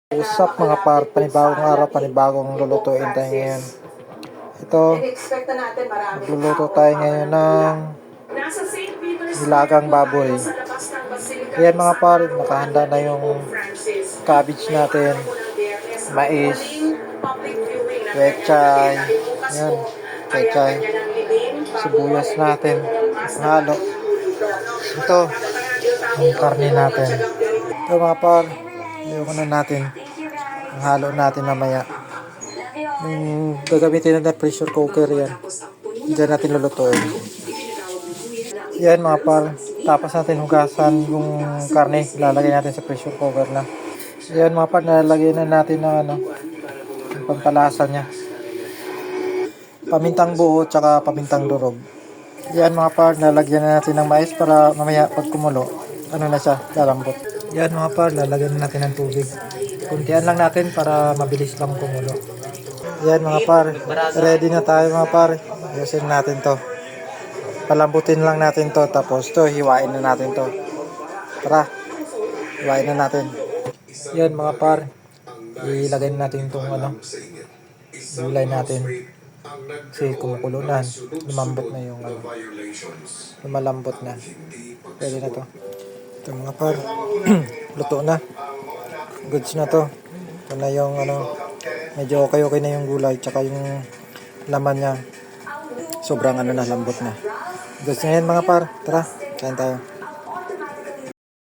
Usap mga par, panibagong araw, panibagong lulutuin tayo ngayon. Ito, magluluto tayo ngayon ng nilagang baboy. Ayan mga par, nakahanda na yung cabbage natin, mais, pechay, yan, pechay, sibuyas natin, halo. Ito, yung karne natin. Ito mga par, ayoko na natin. Ang halo natin mamaya. Gagamitin natin pressure cooker yan. Diyan natin lulutuin. Yan mga par. Tapos natin hugasan yung karne. Lalagay natin sa pressure cooker na. Yan mga par. Lalagyan na natin ng yung pampalasa niya. Pamintang buo tsaka pamintang durog. Yan mga par. Lalagyan na natin ng mais para mamaya pag kumulo. Ano na siya? Lalambot. Yan mga par. Lalagyan na natin ng tubig. Kuntian lang natin para mabilis lang kumulo. Yan mga par, ready na tayo mga par. Ayusin natin to. Palambutin lang natin to, tapos to hiwain na natin to. Tara, hiwain na natin. Yan mga par, ilagay natin itong gulay natin. Kasi kumukulo na, lumambot na yung lumalambot na. Pwede na to. Ito mga par, luto na. Goods na to. Ito na yung medyo okay na yung gulay tsaka yung laman niya. Sobrang na, lambot na. Goods na yan mga par. Tara, kain tayo.